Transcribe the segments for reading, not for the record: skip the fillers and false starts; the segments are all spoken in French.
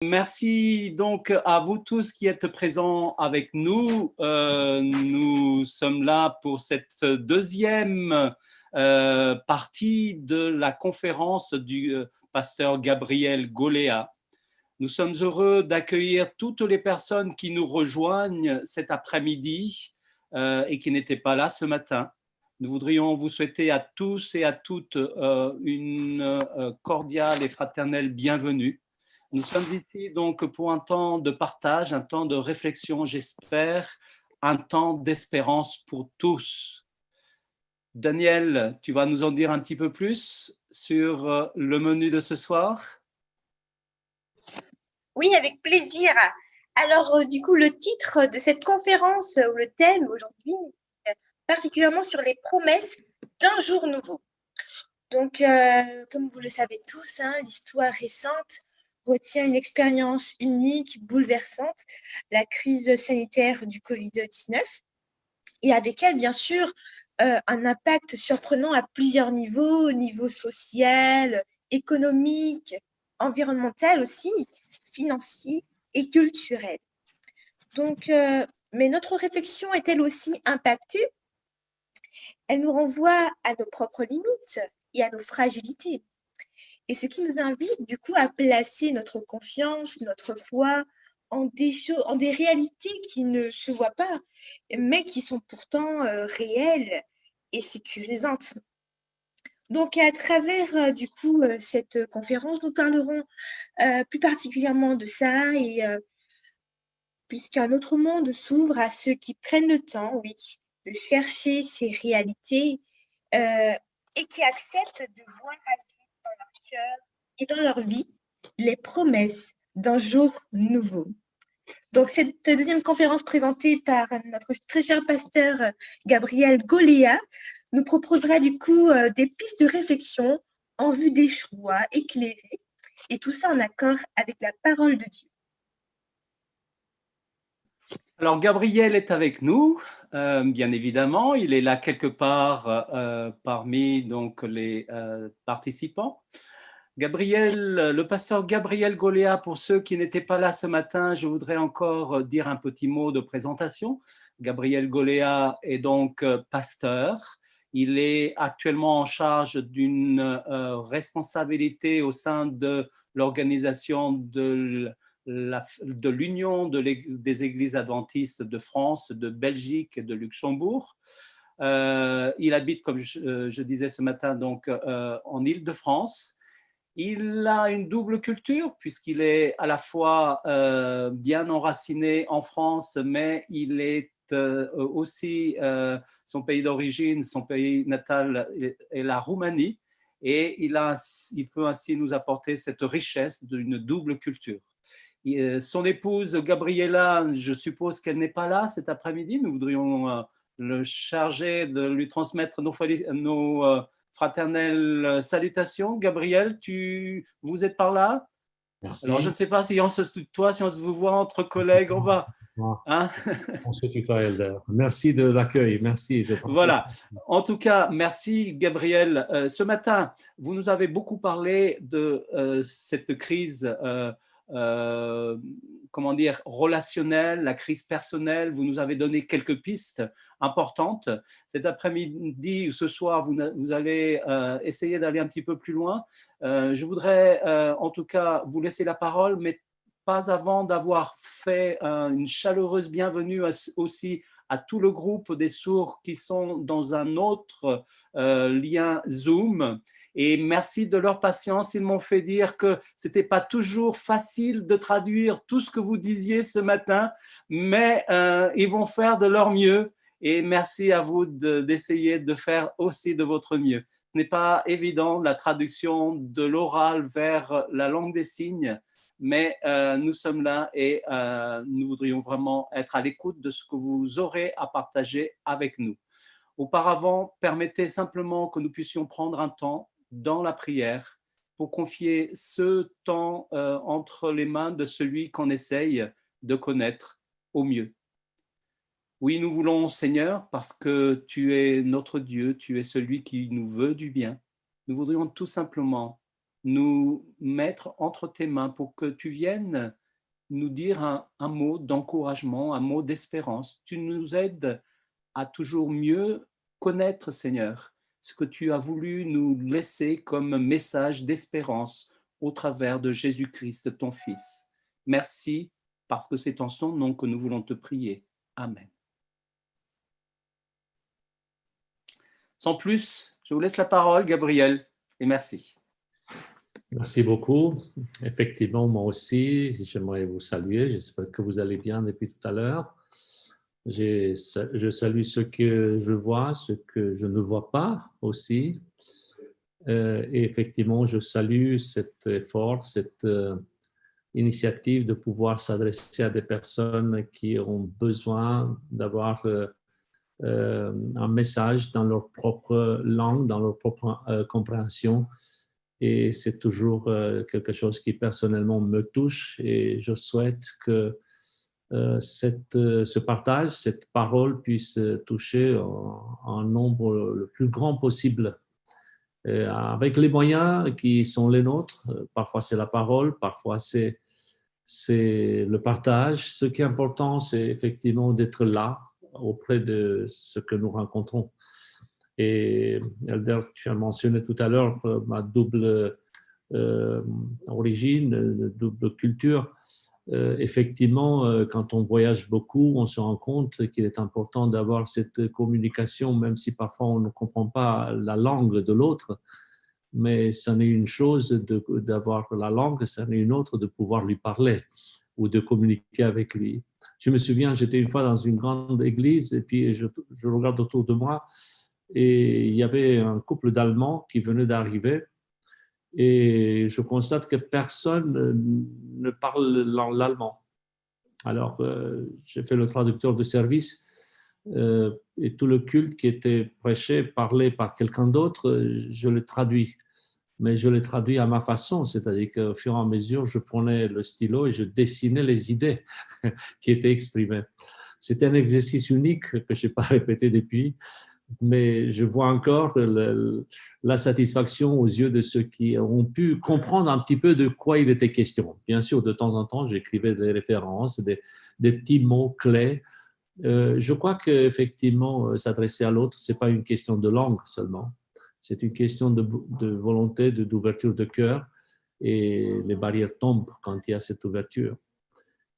Merci donc à vous tous qui êtes présents avec nous. Nous sommes là pour cette deuxième partie de la conférence du pasteur Gabriel Goléa. Nous sommes heureux d'accueillir toutes les personnes qui nous rejoignent cet après-midi et qui n'étaient pas là ce matin. Nous voudrions vous souhaiter à tous et à toutes une cordiale et fraternelle bienvenue. Nous sommes ici donc pour un temps de partage, un temps de réflexion, j'espère, un temps d'espérance pour tous. Daniel, tu vas nous en dire un petit peu plus sur le menu de ce soir? Oui, avec plaisir. Alors, du coup, le titre de cette conférence, ou le thème aujourd'hui, particulièrement sur les promesses d'un jour nouveau. Donc, comme vous le savez tous, l'histoire récente retient une expérience unique, bouleversante, la crise sanitaire du Covid-19, et avec elle, bien sûr, un impact surprenant à plusieurs niveaux, au niveau social, économique, environnemental aussi, financier et culturel. Donc, mais notre réflexion est elle aussi impactée? Elle nous renvoie à nos propres limites et à nos fragilités. Et ce qui nous invite du coup à placer notre confiance, notre foi en des réalités qui ne se voient pas, mais qui sont pourtant réelles et sécurisantes. Donc, à travers du coup cette conférence, nous parlerons plus particulièrement de ça et puisqu'un autre monde s'ouvre à ceux qui prennent le temps, oui, de chercher ces réalités et qui acceptent de voir agir dans leur cœur et dans leur vie les promesses d'un jour nouveau. Donc, cette deuxième conférence présentée par notre très cher pasteur Gabriel Goléa nous proposera du coup des pistes de réflexion en vue des choix éclairés et tout ça en accord avec la parole de Dieu. Alors, Gabriel est avec nous, bien évidemment. Il est là quelque part parmi donc, les participants. Gabriel, le pasteur Gabriel Goléa, pour ceux qui n'étaient pas là ce matin, je voudrais encore dire un petit mot de présentation. Gabriel Goléa est donc pasteur. Il est actuellement en charge d'une responsabilité au sein de l'organisation de l'Union des Églises adventistes de France, de Belgique et de Luxembourg. Il habite, comme je disais ce matin, donc en Île-de-France. Il a une double culture puisqu'il est à la fois bien enraciné en France, mais il est aussi son pays d'origine, son pays natal est la Roumanie, et il peut ainsi nous apporter cette richesse d'une double culture. Son épouse Gabriella, je suppose qu'elle n'est pas là cet après-midi. Nous voudrions le charger de lui transmettre nos fraternelles salutations. Gabriel, vous êtes par là? Merci. Alors, je ne sais pas si on se tutoie, si on se vous voit entre collègues, on va. Hein? On se tutoie, Elder. Merci de l'accueil. Merci. Voilà. En tout cas, merci Gabriel. Ce matin, vous nous avez beaucoup parlé de cette crise comment dire, relationnelle, la crise personnelle. Vous nous avez donné quelques pistes importantes. Cet après-midi ou ce soir, vous allez essayer d'aller un petit peu plus loin. Je voudrais en tout cas vous laisser la parole, mais pas avant d'avoir fait une chaleureuse bienvenue aussi à tout le groupe des sourds qui sont dans un autre lien Zoom. Et merci de leur patience. Ils m'ont fait dire que ce n'était pas toujours facile de traduire tout ce que vous disiez ce matin, mais ils vont faire de leur mieux. Et merci à vous d'essayer de faire aussi de votre mieux. Ce n'est pas évident, la traduction de l'oral vers la langue des signes, mais nous sommes là et nous voudrions vraiment être à l'écoute de ce que vous aurez à partager avec nous. Auparavant, permettez simplement que nous puissions prendre un temps dans la prière pour confier ce temps entre les mains de celui qu'on essaye de connaître au mieux. Oui, nous voulons, Seigneur, parce que tu es notre Dieu, tu es celui qui nous veut du bien. Nous voudrions tout simplement nous mettre entre tes mains pour que tu viennes nous dire un mot d'encouragement, un mot d'espérance. Tu nous aides à toujours mieux connaître, Seigneur, ce que tu as voulu nous laisser comme message d'espérance au travers de Jésus-Christ, ton Fils. Merci, parce que c'est en son nom que nous voulons te prier. Amen. Sans plus, je vous laisse la parole, Gabriel, et merci. Merci beaucoup. Effectivement, moi aussi, j'aimerais vous saluer. J'espère que vous allez bien depuis tout à l'heure. Je salue ceux que je vois, ceux que je ne vois pas aussi. Et effectivement, je salue cet effort, cette initiative de pouvoir s'adresser à des personnes qui ont besoin d'avoir un message dans leur propre langue, dans leur propre compréhension. Et c'est toujours quelque chose qui personnellement me touche et je souhaite que ce partage, cette parole puisse toucher un nombre le plus grand possible avec les moyens qui sont les nôtres. Parfois c'est la parole, parfois c'est le partage. Ce qui est important, c'est effectivement d'être là auprès de ce que nous rencontrons. Et Elder, tu as mentionné tout à l'heure ma double origine, double culture. Effectivement, quand on voyage beaucoup, on se rend compte qu'il est important d'avoir cette communication, même si parfois on ne comprend pas la langue de l'autre. Mais c'en est une chose d'avoir la langue, c'en est une autre de pouvoir lui parler ou de communiquer avec lui. Je me souviens, j'étais une fois dans une grande église et puis je regarde autour de moi et il y avait un couple d'Allemands qui venait d'arriver et je constate que personne ne parle l'allemand. Alors, j'ai fait le traducteur de service et tout le culte qui était prêché, parlé par quelqu'un d'autre, je le traduis. Mais je le traduis à ma façon, c'est-à-dire qu'au fur et à mesure, je prenais le stylo et je dessinais les idées qui étaient exprimées. C'était un exercice unique que je n'ai pas répété depuis, mais je vois encore la satisfaction aux yeux de ceux qui ont pu comprendre un petit peu de quoi il était question. Bien sûr, de temps en temps, j'écrivais des références, des petits mots clés. Je crois qu'effectivement, s'adresser à l'autre, ce n'est pas une question de langue seulement. C'est une question de volonté, d'ouverture de cœur, et les barrières tombent quand il y a cette ouverture.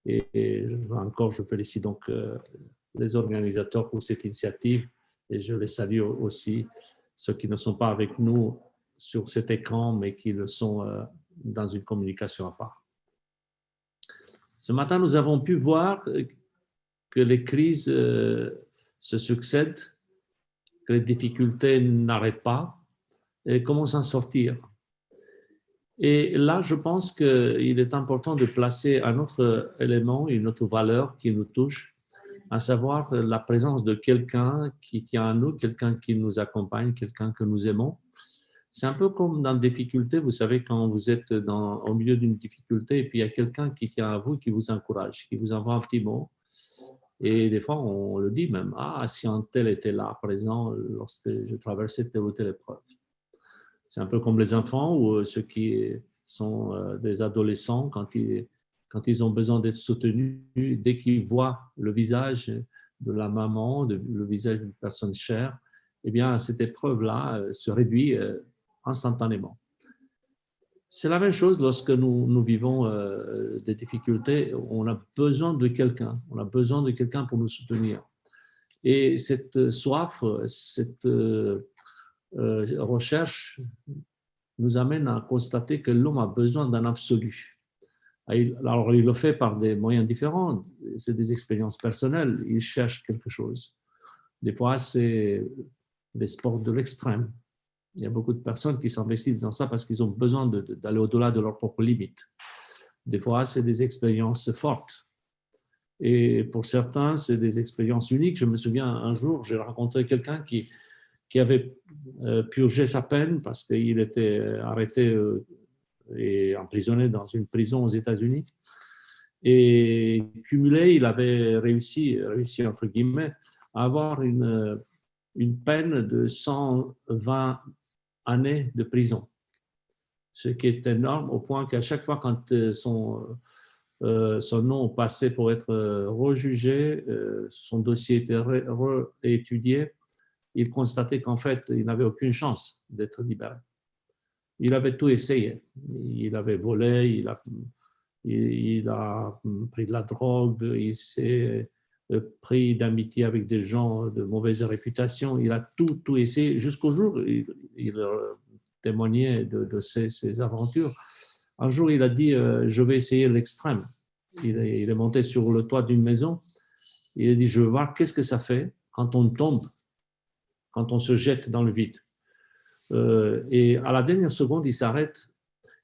Et encore, je félicite donc les organisateurs pour cette initiative et je les salue aussi, ceux qui ne sont pas avec nous sur cet écran, mais qui le sont dans une communication à part. Ce matin, nous avons pu voir que les crises se succèdent, que les difficultés n'arrêtent pas, et comment s'en sortir. Et là, je pense qu'il est important de placer un autre élément, une autre valeur qui nous touche, à savoir la présence de quelqu'un qui tient à nous, quelqu'un qui nous accompagne, quelqu'un que nous aimons. C'est un peu comme dans des difficultés, vous savez, quand vous êtes au milieu d'une difficulté et puis il y a quelqu'un qui tient à vous, qui vous encourage, qui vous envoie un petit mot. Et des fois, on le dit même, ah, si un tel était là, présent, lorsque je traversais telle ou telle épreuve. C'est un peu comme les enfants ou ceux qui sont des adolescents, quand ils ont besoin d'être soutenus, dès qu'ils voient le visage de la maman, le visage d'une personne chère, eh bien, cette épreuve-là se réduit instantanément. C'est la même chose lorsque nous vivons des difficultés. On a besoin de quelqu'un. On a besoin de quelqu'un pour nous soutenir. Et cette soif, cette recherche nous amène à constater que l'homme a besoin d'un absolu. Alors, il le fait par des moyens différents. C'est des expériences personnelles. Il cherche quelque chose. Des fois, c'est les sports de l'extrême. Il y a beaucoup de personnes qui s'investissent dans ça parce qu'ils ont besoin d'aller au-delà de leurs propres limites. Des fois, c'est des expériences fortes. Et pour certains, c'est des expériences uniques. Je me souviens, un jour, j'ai rencontré quelqu'un qui avait purgé sa peine parce qu'il était arrêté et emprisonné dans une prison aux États-Unis. Et cumulé, il avait réussi entre guillemets, à avoir une peine de 120 années de prison. ce qui est énorme, au point qu'à chaque fois quand son nom passait pour être rejugé, son dossier était réétudié, il constatait qu'en fait, il n'avait aucune chance d'être libéré. Il avait tout essayé. Il avait volé, il a pris de la drogue, il s'est pris d'amitié avec des gens de mauvaise réputation. Il a tout essayé jusqu'au jour où il témoignait de ses aventures. Un jour, il a dit je vais essayer l'extrême. Il est monté sur le toit d'une maison. Il a dit je veux voir qu'est-ce que ça fait quand on tombe, quand on se jette dans le vide. Et à la dernière seconde, il s'arrête.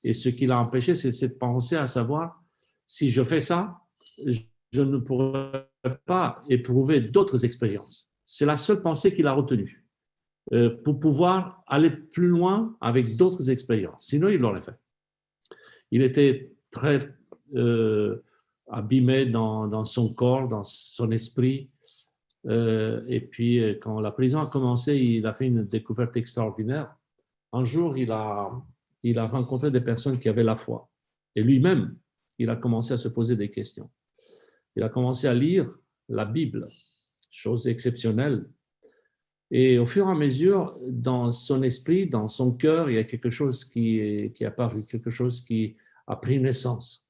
Et ce qui l'a empêché, c'est de penser à savoir, si je fais ça, je ne pourrai pas éprouver d'autres expériences. C'est la seule pensée qu'il a retenue pour pouvoir aller plus loin avec d'autres expériences. Sinon, il l'aurait fait. Il était très abîmé dans son corps, dans son esprit. Et puis, quand la prison a commencé, il a fait une découverte extraordinaire. Un jour, il a rencontré des personnes qui avaient la foi. Et lui-même, il a commencé à se poser des questions. Il a commencé à lire la Bible, chose exceptionnelle. Et au fur et à mesure, dans son esprit, dans son cœur, il y a quelque chose qui est apparu, quelque chose qui a pris naissance.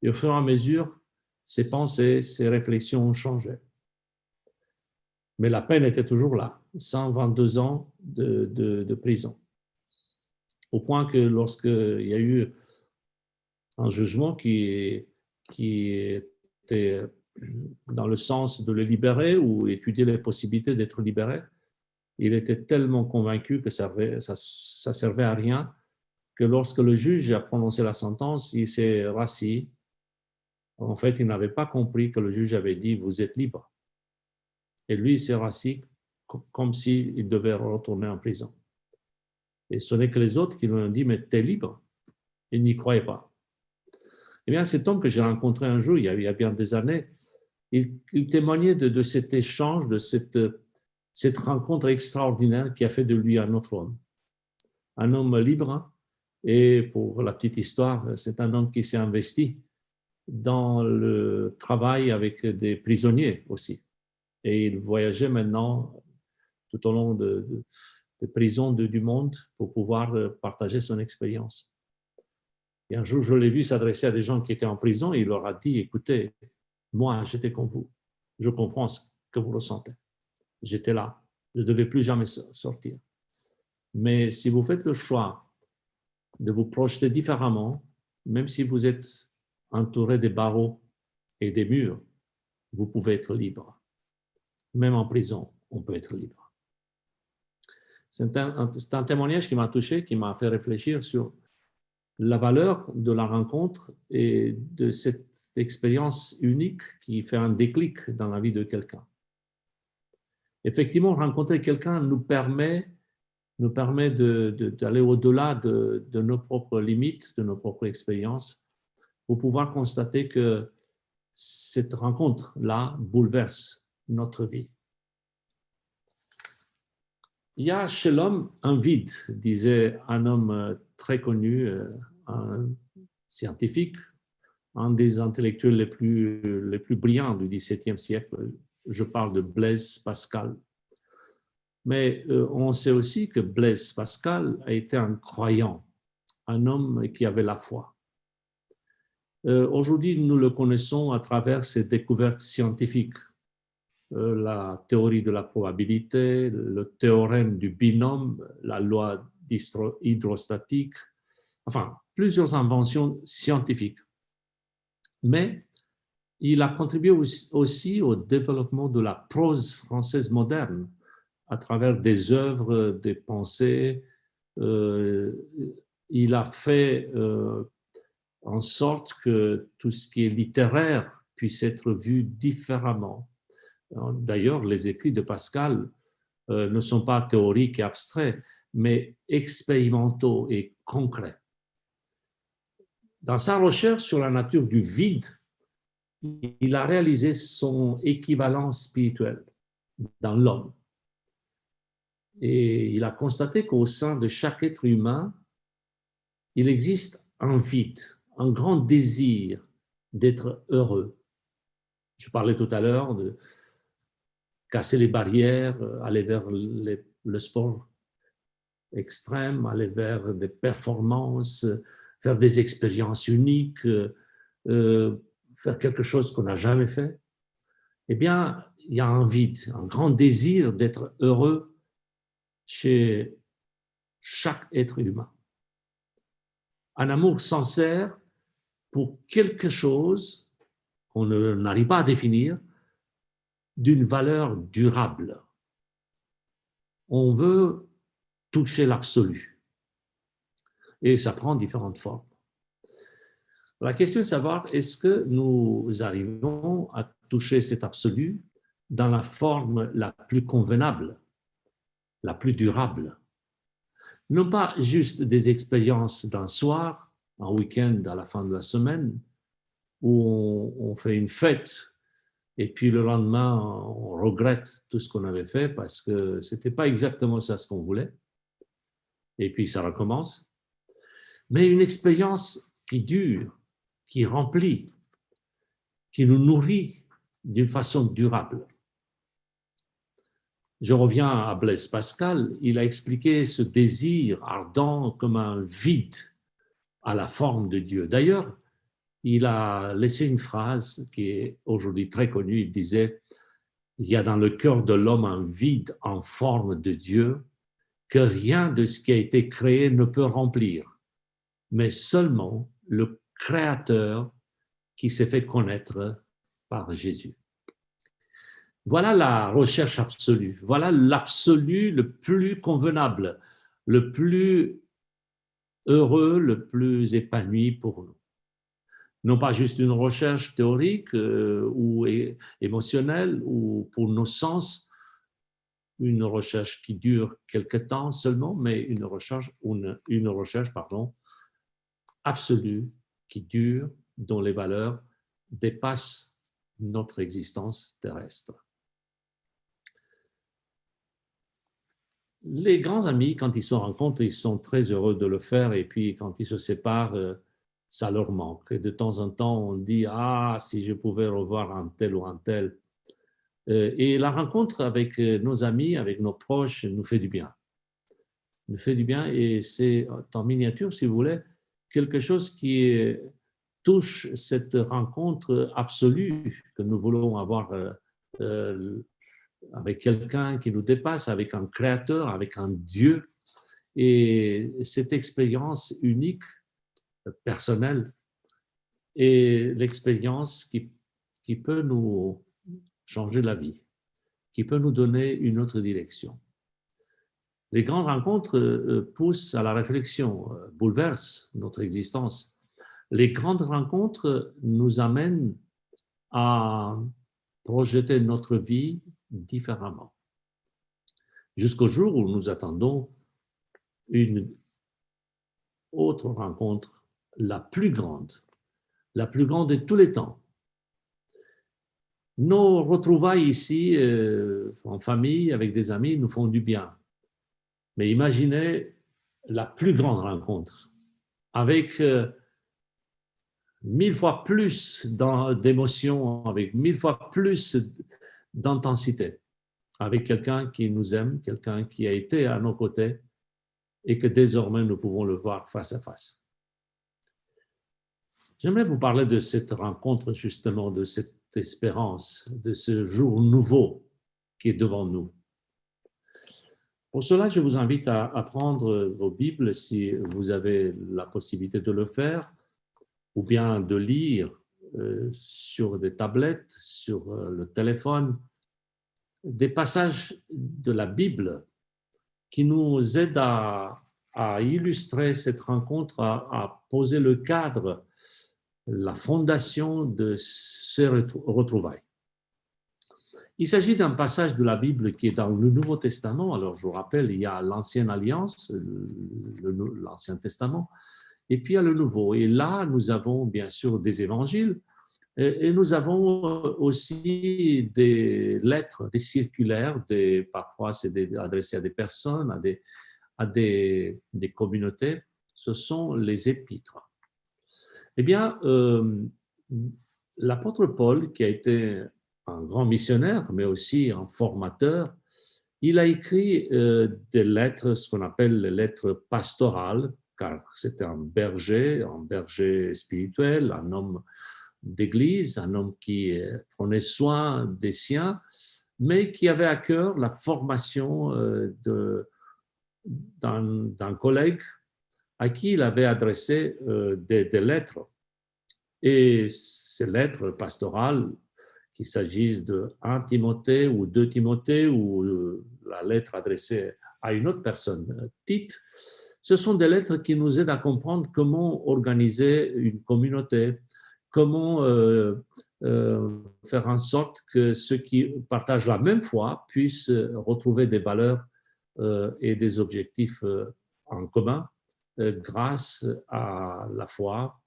Et au fur et à mesure, ses pensées, ses réflexions ont changé. Mais la peine était toujours là, 122 ans de prison. Au point que lorsqu'il y a eu un jugement qui était dans le sens de le libérer ou étudier les possibilités d'être libéré, il était tellement convaincu que ça servait à rien que lorsque le juge a prononcé la sentence, il s'est rassis. En fait, il n'avait pas compris que le juge avait dit « vous êtes libre ». Et lui, il s'est rassis comme s'il devait retourner en prison. Et ce n'est que les autres qui lui ont dit « mais tu es libre ». Il n'y croyait pas. Eh bien, cet homme que j'ai rencontré un jour, il y a bien des années, il témoignait de cet échange, de cette rencontre extraordinaire qui a fait de lui un autre homme. Un homme libre. Et pour la petite histoire, c'est un homme qui s'est investi dans le travail avec des prisonniers aussi. Et il voyageait maintenant tout au long des prisons du monde pour pouvoir partager son expérience. Et un jour, je l'ai vu s'adresser à des gens qui étaient en prison et il leur a dit « Écoutez, moi, j'étais comme vous. Je comprends ce que vous ressentez. J'étais là. Je ne devais plus jamais sortir. Mais si vous faites le choix de vous projeter différemment, même si vous êtes entouré des barreaux et des murs, vous pouvez être libre. Même en prison, on peut être libre. » C'est un témoignage qui m'a touché, qui m'a fait réfléchir sur la valeur de la rencontre et de cette expérience unique qui fait un déclic dans la vie de quelqu'un. Effectivement, rencontrer quelqu'un nous permet d'aller au-delà de nos propres limites, de nos propres expériences, pour pouvoir constater que cette rencontre-là bouleverse notre vie. Il y a chez l'homme un vide, disait un homme très connu, un scientifique, un des intellectuels les plus brillants du XVIIe siècle. Je parle de Blaise Pascal. Mais on sait aussi que Blaise Pascal a été un croyant, un homme qui avait la foi. Aujourd'hui, nous le connaissons à travers ses découvertes scientifiques. La théorie de la probabilité, le théorème du binôme, la loi hydrostatique, enfin, plusieurs inventions scientifiques. Mais il a contribué aussi au développement de la prose française moderne à travers des œuvres, des pensées. Il a fait en sorte que tout ce qui est littéraire puisse être vu différemment. D'ailleurs, les écrits de Pascal ne sont pas théoriques et abstraits, mais expérimentaux et concrets. Dans sa recherche sur la nature du vide, il a réalisé son équivalent spirituel dans l'homme. Et il a constaté qu'au sein de chaque être humain, il existe un vide, un grand désir d'être heureux. Je parlais tout à l'heure de casser les barrières, aller vers le sport extrême, aller vers des performances, faire des expériences uniques, faire quelque chose qu'on n'a jamais fait. Eh bien, il y a un vide, un grand désir d'être heureux chez chaque être humain. Un amour sincère pour quelque chose qu'on n'arrive pas à définir, d'une valeur durable. On veut toucher l'absolu. Et ça prend différentes formes. La question est de savoir, est-ce que nous arrivons à toucher cet absolu dans la forme la plus convenable, la plus durable? Non pas juste des expériences d'un soir, un week-end à la fin de la semaine, où on fait une fête et puis le lendemain, on regrette tout ce qu'on avait fait parce que ce n'était pas exactement ça ce qu'on voulait. Et puis ça recommence. Mais une expérience qui dure, qui remplit, qui nous nourrit d'une façon durable. Je reviens à Blaise Pascal, il a expliqué ce désir ardent comme un vide à la forme de Dieu. D'ailleurs, il a laissé une phrase qui est aujourd'hui très connue, il disait « Il y a dans le cœur de l'homme un vide en forme de Dieu que rien de ce qui a été créé ne peut remplir, mais seulement le Créateur qui s'est fait connaître par Jésus. » Voilà la recherche absolue, voilà l'absolu le plus convenable, le plus heureux, le plus épanoui pour nous. Non pas juste une recherche théorique ou émotionnelle ou pour nos sens, une recherche qui dure quelque temps seulement, mais une recherche absolue qui dure, dont les valeurs dépassent notre existence terrestre. Les grands amis, quand ils se rencontrent, ils sont très heureux de le faire et puis quand ils se séparent, ça leur manque. Et de temps en temps, on dit « Ah, si je pouvais revoir un tel ou un tel ». Et la rencontre avec nos amis, avec nos proches, nous fait du bien. Nous fait du bien et c'est en miniature, si vous voulez, quelque chose qui touche cette rencontre absolue que nous voulons avoir avec quelqu'un qui nous dépasse, avec un créateur, avec un Dieu. Et cette expérience unique, personnelle, est l'expérience qui peut nous changer la vie, qui peut nous donner une autre direction. Les grandes rencontres poussent à la réflexion, bouleversent notre existence. Les grandes rencontres nous amènent à projeter notre vie différemment. Jusqu'au jour où nous attendons une autre rencontre, la plus grande de tous les temps. Nos retrouvailles ici, en famille, avec des amis, nous font du bien. Mais imaginez la plus grande rencontre, avec 1000 fois plus d'émotions, avec 1000 fois plus d'intensité, avec quelqu'un qui nous aime, quelqu'un qui a été à nos côtés et que désormais nous pouvons le voir face à face. J'aimerais vous parler de cette rencontre, justement, de cette espérance, de ce jour nouveau qui est devant nous. Pour cela, je vous invite à prendre vos Bibles si vous avez la possibilité de le faire, ou bien de lire sur des tablettes, sur le téléphone, des passages de la Bible qui nous aident à illustrer cette rencontre, à poser le cadre, la fondation de ces retrouvailles. Il s'agit d'un passage de la Bible qui est dans le Nouveau Testament. Alors, je vous rappelle, il y a l'Ancienne Alliance, l'Ancien Testament, et puis il y a le Nouveau. Et là, nous avons bien sûr des évangiles, et nous avons aussi des lettres, des circulaires, parfois c'est adressé à des personnes, à des communautés. ce sont les épîtres. Eh bien, l'apôtre Paul, qui a été un grand missionnaire, mais aussi un formateur, il a écrit des lettres, ce qu'on appelle les lettres pastorales, car c'était un berger spirituel, un homme d'église, un homme qui prenait soin des siens, mais qui avait à cœur la formation d'un collègue à qui il avait adressé des lettres. Et ces lettres pastorales, qu'il s'agisse de 1 Timothée ou 2 Timothée ou la lettre adressée à une autre personne, Tite, ce sont des lettres qui nous aident à comprendre comment organiser une communauté, comment faire en sorte que ceux qui partagent la même foi puissent retrouver des valeurs et des objectifs en commun grâce à la foi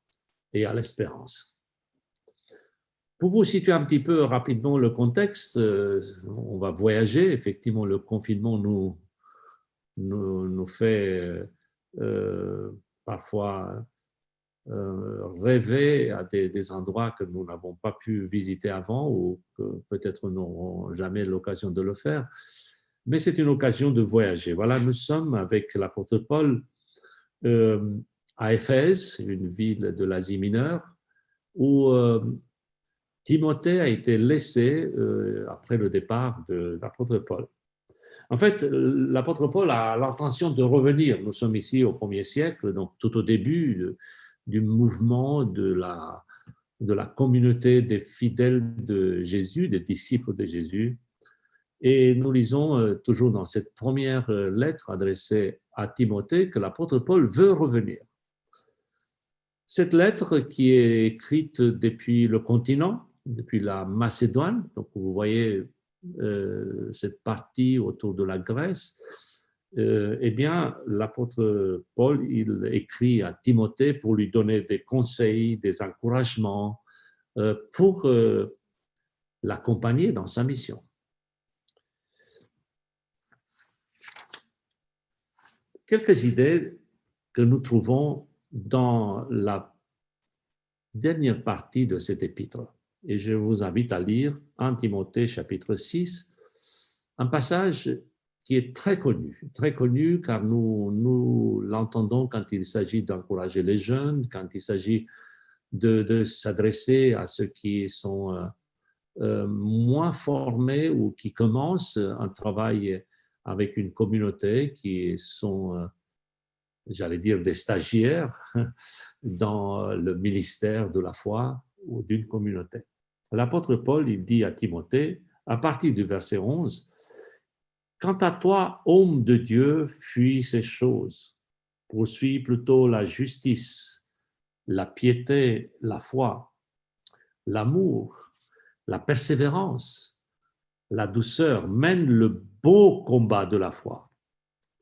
et à l'espérance. Pour vous situer un petit peu rapidement le contexte, on va voyager. Effectivement, le confinement nous fait parfois rêver à des endroits que nous n'avons pas pu visiter avant ou que peut-être nous n'aurons jamais l'occasion de le faire. Mais c'est une occasion de voyager. Voilà, nous sommes avec l'apôtre Paul à Éphèse, une ville de l'Asie mineure, où Timothée a été laissé après le départ de l'apôtre Paul. En fait, l'apôtre Paul a l'intention de revenir. Nous sommes ici au 1er siècle, donc tout au début du mouvement de la communauté des fidèles de Jésus, des disciples de Jésus. Et nous lisons toujours dans cette première lettre adressée à Timothée que l'apôtre Paul veut revenir. Cette lettre qui est écrite depuis le continent, depuis la Macédoine, donc vous voyez cette partie autour de la Grèce, eh bien, l'apôtre Paul, il écrit à Timothée pour lui donner des conseils, des encouragements, pour l'accompagner dans sa mission. Quelques idées que nous trouvons dans la dernière partie de cet épître. Et je vous invite à lire 1 Timothée chapitre 6, un passage qui est très connu car nous l'entendons quand il s'agit d'encourager les jeunes, quand il s'agit de s'adresser à ceux qui sont moins formés ou qui commencent un travail avec une communauté, qui sont, j'allais dire, des stagiaires dans le ministère de la foi ou d'une communauté. L'apôtre Paul, il dit à Timothée, à partir du verset 11, « Quant à toi, homme de Dieu, fuis ces choses, poursuis plutôt la justice, la piété, la foi, l'amour, la persévérance, la douceur, mène le beau combat de la foi,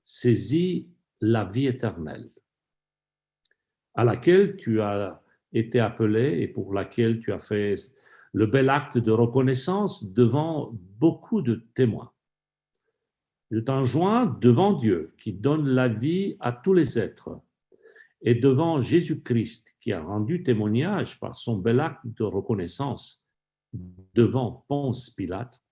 saisis la vie éternelle, à laquelle tu as été appelé et pour laquelle tu as fait le bel acte de reconnaissance devant beaucoup de témoins. Je t'enjoins devant Dieu qui donne la vie à tous les êtres et devant Jésus-Christ qui a rendu témoignage par son bel acte de reconnaissance devant Ponce Pilate,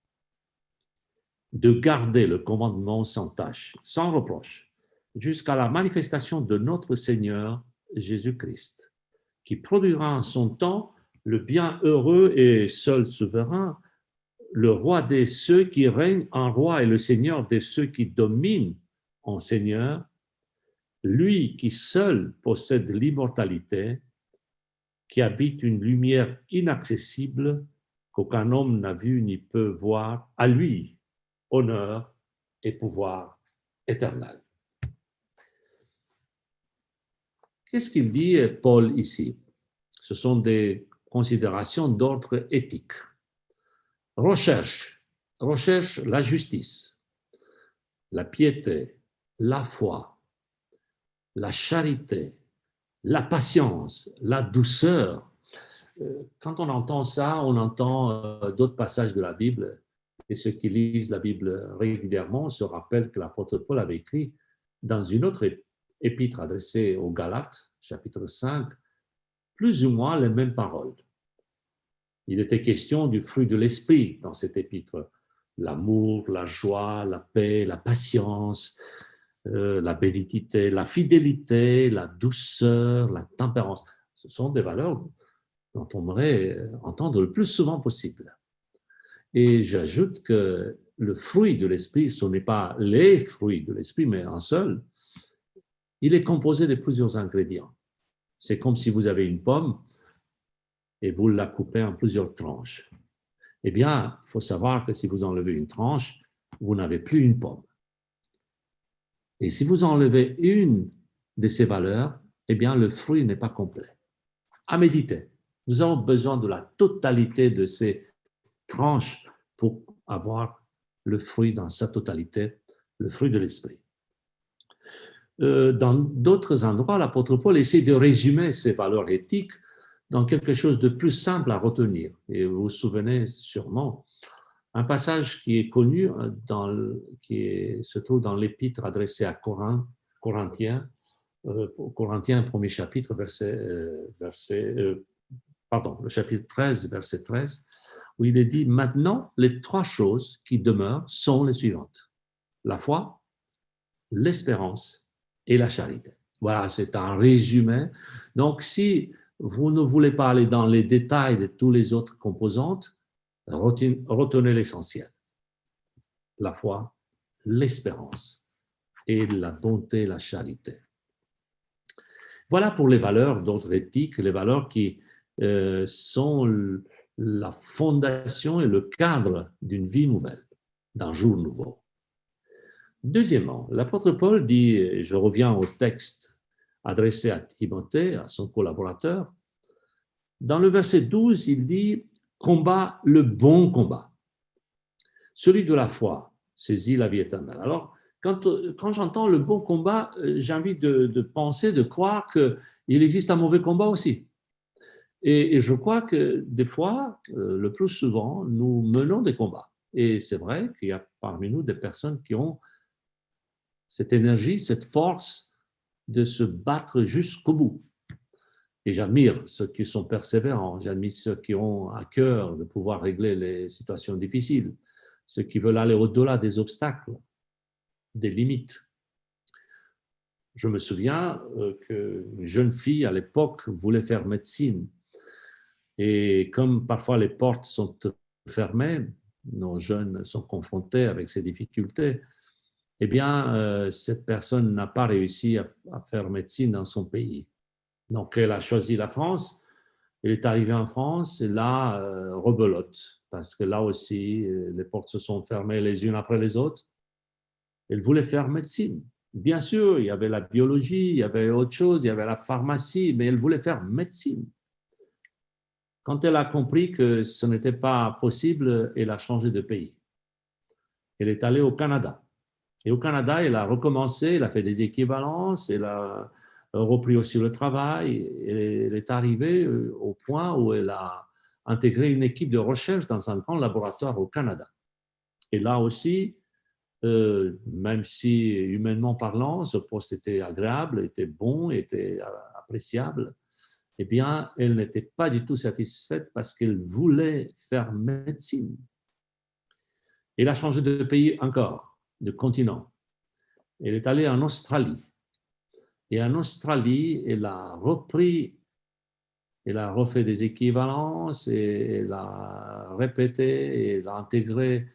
de garder le commandement sans tâche, sans reproche, jusqu'à la manifestation de notre Seigneur Jésus-Christ, qui produira en son temps le bienheureux et seul souverain, le roi des ceux qui règne en roi et le Seigneur de ceux qui dominent en Seigneur, lui qui seul possède l'immortalité, qui habite une lumière inaccessible qu'aucun homme n'a vue ni peut voir, à lui honneur et pouvoir éternel. Qu'est-ce qu'il dit Paul ici? Ce sont des considérations d'ordre éthique. Recherche la justice, la piété, la foi, la charité, la patience, la douceur. Quand on entend ça, on entend d'autres passages de la Bible, et ceux qui lisent la Bible régulièrement se rappellent que l'apôtre Paul avait écrit dans une autre épître adressée aux Galates, chapitre 5, plus ou moins les mêmes paroles. Il était question du fruit de l'esprit dans cet épître. L'amour, la joie, la paix, la patience, la bénignité, la fidélité, la douceur, la tempérance. Ce sont des valeurs dont on aimerait entendre le plus souvent possible. Et j'ajoute que le fruit de l'esprit, ce n'est pas les fruits de l'esprit, mais un seul. Il est composé de plusieurs ingrédients. C'est comme si vous avez une pomme et vous la coupez en plusieurs tranches. Eh bien, il faut savoir que si vous enlevez une tranche, vous n'avez plus une pomme. Et si vous enlevez une de ces valeurs, eh bien, le fruit n'est pas complet. À méditer. Nous avons besoin de la totalité de ces tranches pour avoir le fruit dans sa totalité, le fruit de l'esprit. Dans d'autres endroits, l'apôtre Paul essaie de résumer ces valeurs éthiques dans quelque chose de plus simple à retenir. Et vous vous souvenez sûrement, un passage qui est connu, se trouve dans l'épître adressée à Corinthiens, Corinthiens, premier chapitre, le chapitre 13, verset 13, où il est dit « Maintenant, les trois choses qui demeurent sont les suivantes. La foi, l'espérance et la charité. » Voilà, c'est un résumé. Donc, si vous ne voulez pas aller dans les détails de toutes les autres composantes, retenez l'essentiel. La foi, l'espérance et la bonté, la charité. Voilà pour les valeurs d'ordre éthique, les valeurs qui sont la fondation et le cadre d'une vie nouvelle, d'un jour nouveau. Deuxièmement, l'apôtre Paul dit, je reviens au texte adressé à Timothée, à son collaborateur, dans le verset 12, il dit « Combat le bon combat, celui de la foi, saisit la vie éternelle. » Alors, quand j'entends le bon combat, j'ai envie de penser, de croire qu'il existe un mauvais combat aussi. Et je crois que des fois, le plus souvent, nous menons des combats. Et c'est vrai qu'il y a parmi nous des personnes qui ont cette énergie, cette force de se battre jusqu'au bout. Et j'admire ceux qui sont persévérants, j'admire ceux qui ont à cœur de pouvoir régler les situations difficiles, ceux qui veulent aller au-delà des obstacles, des limites. Je me souviens qu'une jeune fille à l'époque voulait faire médecine. Et comme parfois les portes sont fermées, nos jeunes sont confrontés avec ces difficultés, eh bien, cette personne n'a pas réussi à faire médecine dans son pays. Donc, elle a choisi la France. Elle est arrivée en France et là, rebelote, parce que là aussi, les portes se sont fermées les unes après les autres. Elle voulait faire médecine. Bien sûr, il y avait la biologie, il y avait autre chose, il y avait la pharmacie, mais elle voulait faire médecine. Quand elle a compris que ce n'était pas possible, elle a changé de pays. Elle est allée au Canada. Et au Canada, elle a recommencé, elle a fait des équivalences, elle a repris aussi le travail. Elle est arrivée au point où elle a intégré une équipe de recherche dans un grand laboratoire au Canada. Et là aussi, même si humainement parlant, ce poste était agréable, était bon, était appréciable, eh bien, elle n'était pas du tout satisfaite parce qu'elle voulait faire médecine. Elle a changé de pays encore, de continent. Elle est allée en Australie. Et en Australie, elle a repris, elle a refait des équivalences, et elle a répété, et elle a intégré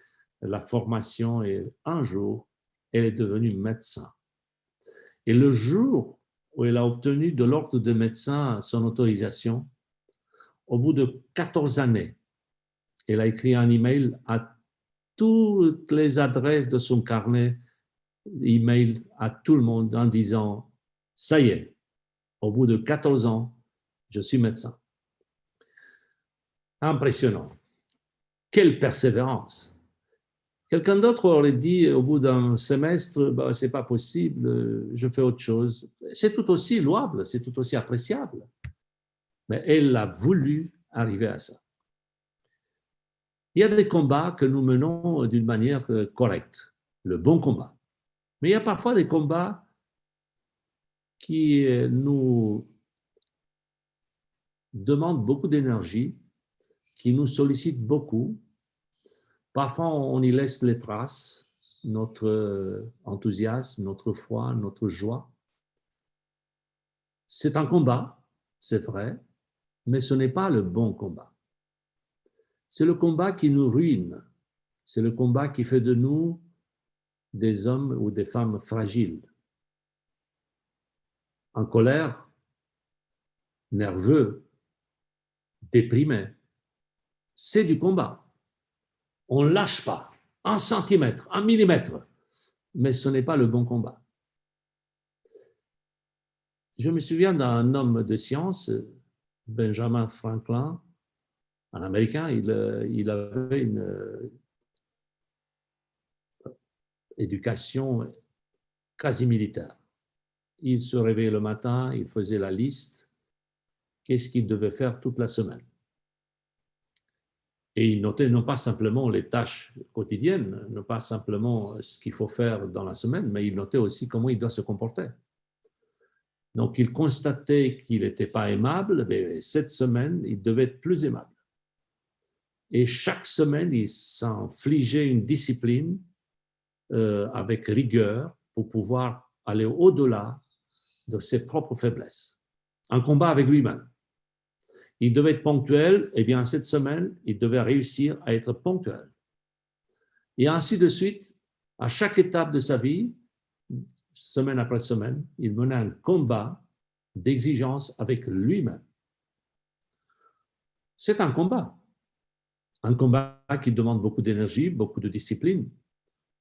la formation, et un jour, elle est devenue médecin. Et le jour où elle a obtenu de l'ordre de médecin son autorisation, au bout de 14 années, elle a écrit un email à toutes les adresses de son carnet, email à tout le monde en disant « Ça y est, au bout de 14 ans, je suis médecin. » Impressionnant. Quelle persévérance! Quelqu'un d'autre aurait dit au bout d'un semestre, bah, c'est pas possible, je fais autre chose. C'est tout aussi louable, c'est tout aussi appréciable. Mais elle a voulu arriver à ça. Il y a des combats que nous menons d'une manière correcte, le bon combat. Mais il y a parfois des combats qui nous demande beaucoup d'énergie, qui nous sollicite beaucoup. Parfois, on y laisse les traces, notre enthousiasme, notre foi, notre joie. C'est un combat, c'est vrai, mais ce n'est pas le bon combat. C'est le combat qui nous ruine. C'est le combat qui fait de nous des hommes ou des femmes fragiles, en colère, nerveux, déprimés. C'est du combat. On ne lâche pas, un centimètre, un millimètre, mais ce n'est pas le bon combat. Je me souviens d'un homme de science, Benjamin Franklin, un Américain, il avait une éducation quasi militaire. Il se réveillait le matin, il faisait la liste, qu'est-ce qu'il devait faire toute la semaine. Et il notait non pas simplement les tâches quotidiennes, non pas simplement ce qu'il faut faire dans la semaine, mais il notait aussi comment il doit se comporter. Donc, il constatait qu'il n'était pas aimable, mais cette semaine, il devait être plus aimable. Et chaque semaine, il s'infligeait une discipline avec rigueur pour pouvoir aller au-delà de ses propres faiblesses. Un combat avec lui-même. Il devait être ponctuel, et bien cette semaine, il devait réussir à être ponctuel. Et ainsi de suite, à chaque étape de sa vie, semaine après semaine, il menait un combat d'exigence avec lui-même. C'est un combat qui demande beaucoup d'énergie, beaucoup de discipline,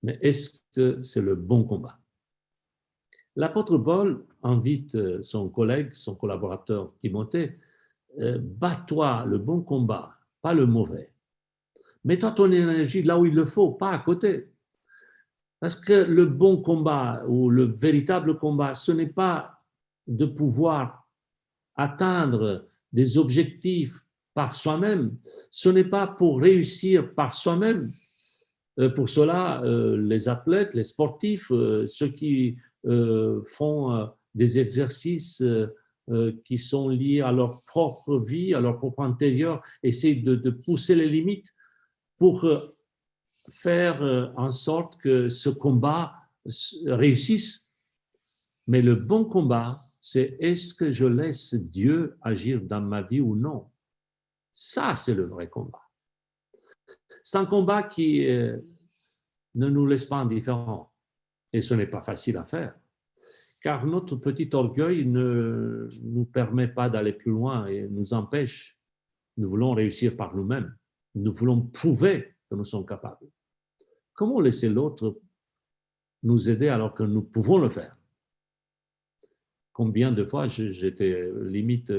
mais est-ce que c'est le bon combat? L'apôtre Paul invite son collègue, son collaborateur Timothée, bats-toi le bon combat, pas le mauvais. Mets-toi ton énergie là où il le faut, pas à côté. Parce que le bon combat ou le véritable combat, ce n'est pas de pouvoir atteindre des objectifs par soi-même. Ce n'est pas pour réussir par soi-même. Pour cela, les athlètes, les sportifs, ceux qui font des exercices qui sont liés à leur propre vie, à leur propre intérieur, essayent de pousser les limites pour faire en sorte que ce combat réussisse. Mais le bon combat, c'est est-ce que je laisse Dieu agir dans ma vie ou non? Ça, c'est le vrai combat. C'est un combat qui ne nous laisse pas indifférents. Et ce n'est pas facile à faire. Car notre petit orgueil ne nous permet pas d'aller plus loin et nous empêche. Nous voulons réussir par nous-mêmes. Nous voulons prouver que nous sommes capables. Comment laisser l'autre nous aider alors que nous pouvons le faire? Combien de fois j'étais limite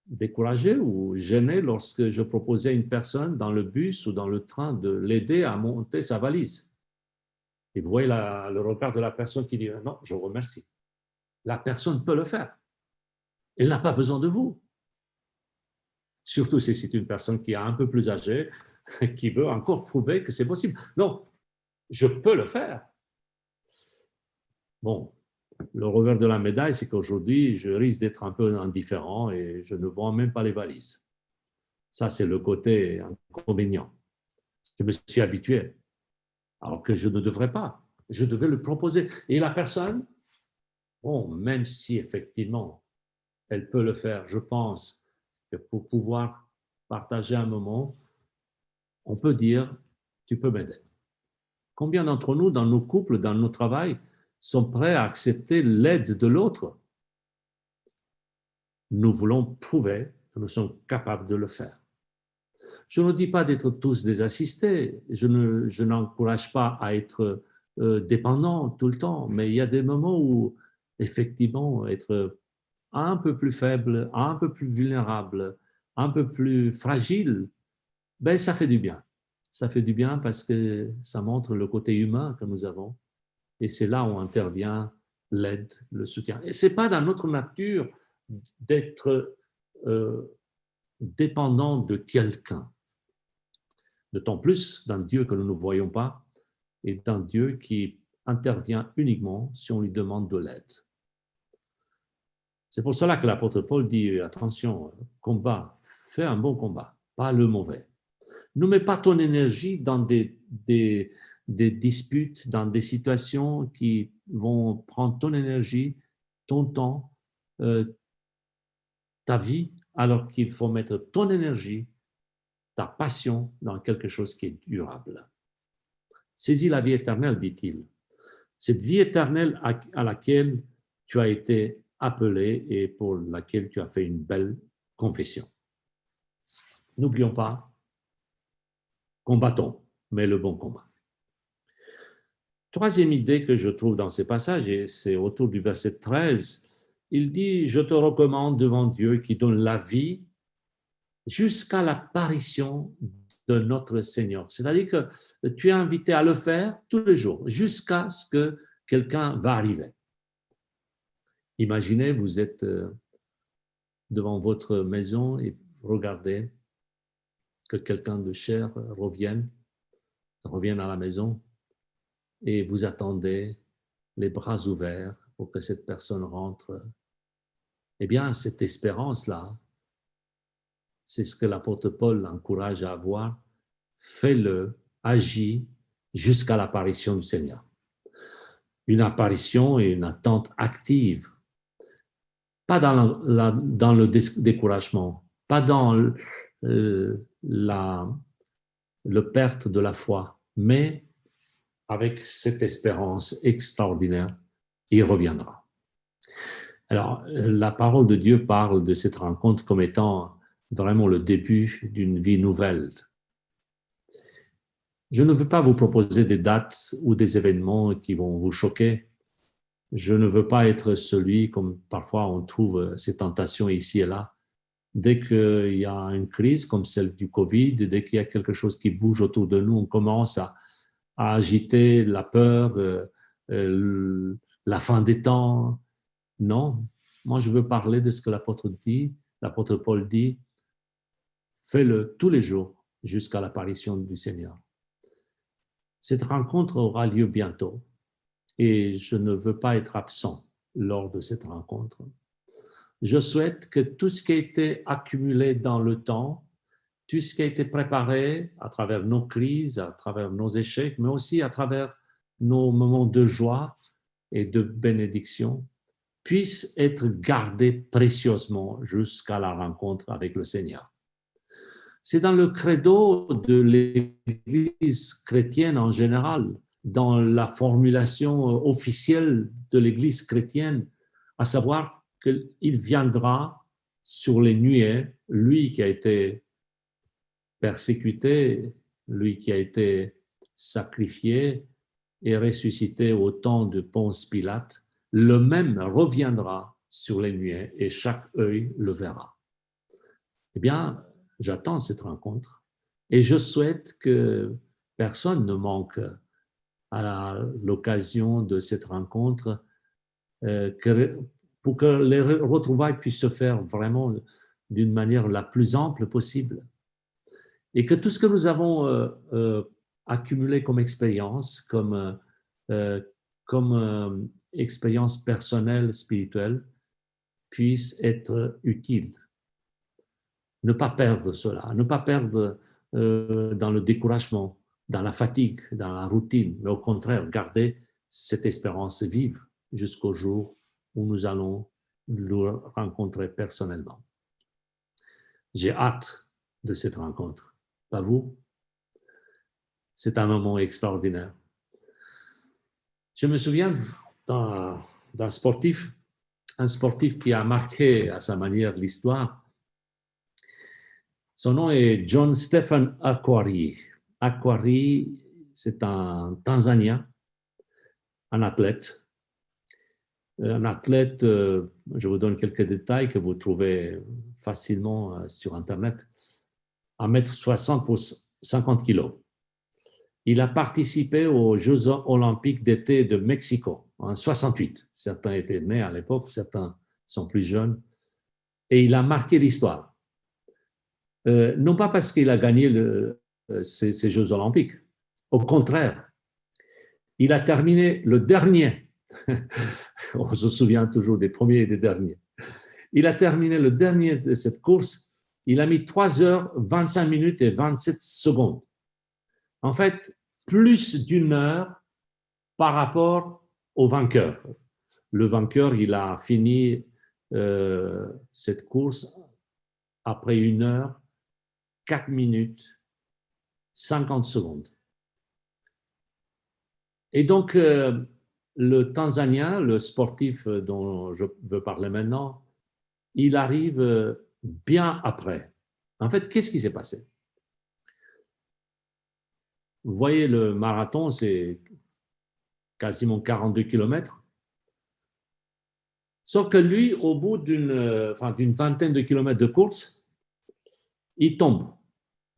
découragé ou gêné lorsque je proposais à une personne dans le bus ou dans le train de l'aider à monter sa valise. Et vous voyez le regard de la personne qui dit « Non, je vous remercie ». La personne peut le faire. Elle n'a pas besoin de vous. Surtout si c'est une personne qui est un peu plus âgée, qui veut encore prouver que c'est possible. Non, je peux le faire. Bon, le revers de la médaille, c'est qu'aujourd'hui, je risque d'être un peu indifférent et je ne vends même pas les valises. Ça, c'est le côté inconvénient. Je me suis habitué, alors que je ne devrais pas. Je devais le proposer. Et la personne, bon, même si effectivement, elle peut le faire, je pense que pour pouvoir partager un moment, on peut dire, tu peux m'aider. Combien d'entre nous, dans nos couples, dans nos travails, sont prêts à accepter l'aide de l'autre? Nous voulons prouver que nous sommes capables de le faire. Je ne dis pas d'être tous des assistés, je n'encourage pas à être dépendant tout le temps, mais il y a des moments où, effectivement, être un peu plus faible, un peu plus vulnérable, un peu plus fragile, ben, ça fait du bien. Ça fait du bien parce que ça montre le côté humain que nous avons. Et c'est là où intervient l'aide, le soutien. Et ce n'est pas dans notre nature d'être dépendant de quelqu'un. D'autant plus d'un Dieu que nous ne voyons pas et d'un Dieu qui intervient uniquement si on lui demande de l'aide. C'est pour cela que l'apôtre Paul dit, attention, combat, fais un bon combat, pas le mauvais. Ne mets pas ton énergie dans des disputes, dans des situations qui vont prendre ton énergie, ton temps, ta vie, alors qu'il faut mettre ton énergie, ta passion dans quelque chose qui est durable. Saisis la vie éternelle, dit-il. Cette vie éternelle à laquelle tu as été appelé et pour laquelle tu as fait une belle confession. N'oublions pas, combattons, mais le bon combat. Troisième idée que je trouve dans ces passages, et c'est autour du verset 13, il dit « Je te recommande devant Dieu qui donne la vie jusqu'à l'apparition de notre Seigneur. » C'est-à-dire que tu es invité à le faire tous les jours, jusqu'à ce que quelqu'un va arriver. Imaginez, vous êtes devant votre maison et regardez que quelqu'un de cher revienne à la maison et vous attendez les bras ouverts pour que cette personne rentre. Eh bien, cette espérance-là, c'est ce que l'apôtre Paul encourage à avoir. Fais-le, agis jusqu'à l'apparition du Seigneur. Une apparition et une attente active. Pas dans le découragement, pas dans le perte de la foi, mais avec cette espérance extraordinaire, il reviendra. Alors, la parole de Dieu parle de cette rencontre comme étant vraiment le début d'une vie nouvelle. Je ne veux pas vous proposer des dates ou des événements qui vont vous choquer. Je ne veux pas être celui, comme parfois on trouve ces tentations ici et là. Dès qu'il y a une crise comme celle du Covid, dès qu'il y a quelque chose qui bouge autour de nous, on commence à agiter la peur, la fin des temps. Non, moi je veux parler de ce que l'apôtre Paul dit, fais-le tous les jours jusqu'à l'apparition du Seigneur. Cette rencontre aura lieu bientôt et je ne veux pas être absent lors de cette rencontre. Je souhaite que tout ce qui a été accumulé dans le temps, tout ce qui a été préparé à travers nos crises, à travers nos échecs, mais aussi à travers nos moments de joie et de bénédiction, puisse être gardé précieusement jusqu'à la rencontre avec le Seigneur. C'est dans le credo de l'Église chrétienne en général, dans la formulation officielle de l'Église chrétienne, à savoir qu'il viendra sur les nuées, lui qui a été persécuté, lui qui a été sacrifié et ressuscité au temps de Ponce Pilate, le même reviendra sur les nuées et chaque œil le verra. Eh bien, j'attends cette rencontre et je souhaite que personne ne manque à l'occasion de cette rencontre pour que les retrouvailles puissent se faire vraiment d'une manière la plus ample possible. Et que tout ce que nous avons accumulé comme expérience, comme expérience personnelle, spirituelle, puisse être utile. Ne pas perdre cela, ne pas perdre dans le découragement, dans la fatigue, dans la routine, mais au contraire, garder cette espérance vive jusqu'au jour où nous allons le rencontrer personnellement. J'ai hâte de cette rencontre. Pas vous? C'est un moment extraordinaire. Je me souviens d'un sportif, un sportif qui a marqué à sa manière l'histoire. Son nom est John Stephen Akhwari. Akhwari, c'est un Tanzanien, un athlète. Je vous donne quelques détails que vous trouvez facilement sur Internet. 1m60 pour 50 kilos. Il a participé aux Jeux olympiques d'été de Mexico en 68. Certains étaient nés à l'époque, certains sont plus jeunes. Et il a marqué l'histoire. Non pas parce qu'il a gagné ces Jeux olympiques. Au contraire, il a terminé le dernier. On se souvient toujours des premiers et des derniers. Il a terminé le dernier de cette course. Il a mis 3 heures, 25 minutes et 27 secondes. En fait, plus d'1 heure par rapport au vainqueur. Le vainqueur, il a fini cette course après 1 heure, 4 minutes, 50 secondes. Et donc, le Tanzanien, le sportif dont je veux parler maintenant, il arrive bien après. En fait, qu'est-ce qui s'est passé? Vous voyez, le marathon, c'est quasiment 42 kilomètres. Sauf que lui, au bout d'une vingtaine de kilomètres de course, il tombe.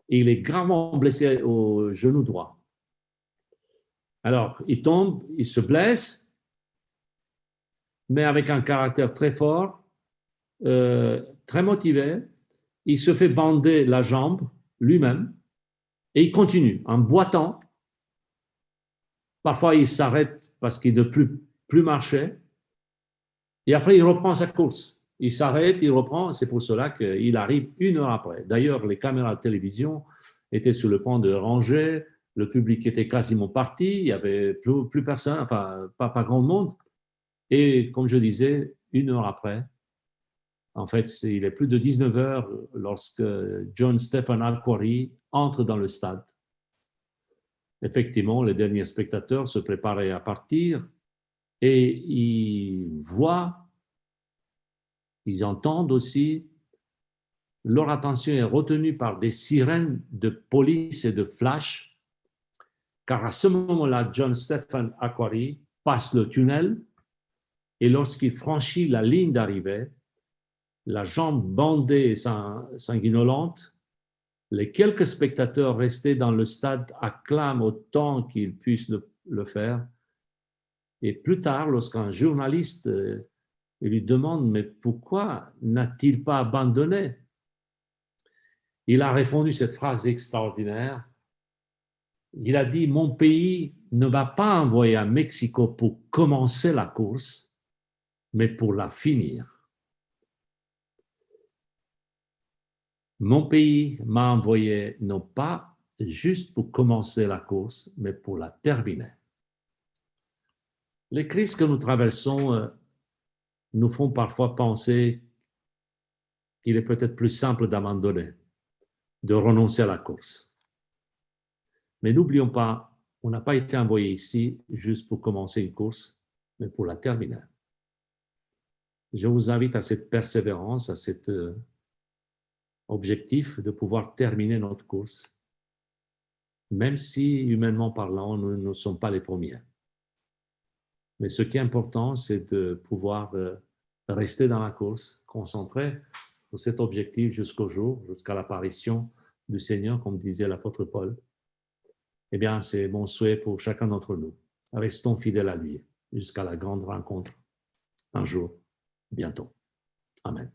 Il est gravement blessé au genou droit. Alors, il tombe, il se blesse, mais avec un caractère très fort, très motivé. Il se fait bander la jambe lui-même et il continue en boitant. Parfois, il s'arrête parce qu'il ne peut plus marcher. Et après, il reprend sa course. Il s'arrête, il reprend. C'est pour cela qu'il arrive 1 heure après. D'ailleurs, les caméras de télévision étaient sur le point de ranger. Le public était quasiment parti. Il n'y avait plus personne, enfin, pas grand monde. Et comme je disais, 1 heure après, en fait, il est plus de 19 heures lorsque John Stephen Akhwari entre dans le stade. Effectivement, les derniers spectateurs se préparaient à partir et ils voient, ils entendent aussi, leur attention est retenue par des sirènes de police et de flash, car à ce moment-là, John Stephen Akhwari passe le tunnel et lorsqu'il franchit la ligne d'arrivée, la jambe bandée et sanguinolente, les quelques spectateurs restés dans le stade acclament autant qu'ils puissent le faire. Et plus tard, lorsqu'un journaliste lui demande « Mais pourquoi n'a-t-il pas abandonné ?» Il a répondu cette phrase extraordinaire. Il a dit « Mon pays ne m'a pas envoyé à Mexico pour commencer la course, mais pour la finir. Mon pays m'a envoyé non pas juste pour commencer la course, mais pour la terminer. » Les crises que nous traversons nous font parfois penser qu'il est peut-être plus simple d'abandonner, de renoncer à la course. Mais n'oublions pas, on n'a pas été envoyé ici juste pour commencer une course, mais pour la terminer. Je vous invite à cette persévérance, à cet objectif de pouvoir terminer notre course, même si, humainement parlant, nous ne sommes pas les premiers. Mais ce qui est important, c'est de pouvoir rester dans la course, concentré sur cet objectif jusqu'au jour, jusqu'à l'apparition du Seigneur, comme disait l'apôtre Paul. Eh bien, c'est mon souhait pour chacun d'entre nous. Restons fidèles à lui jusqu'à la grande rencontre un jour, bientôt. Amen.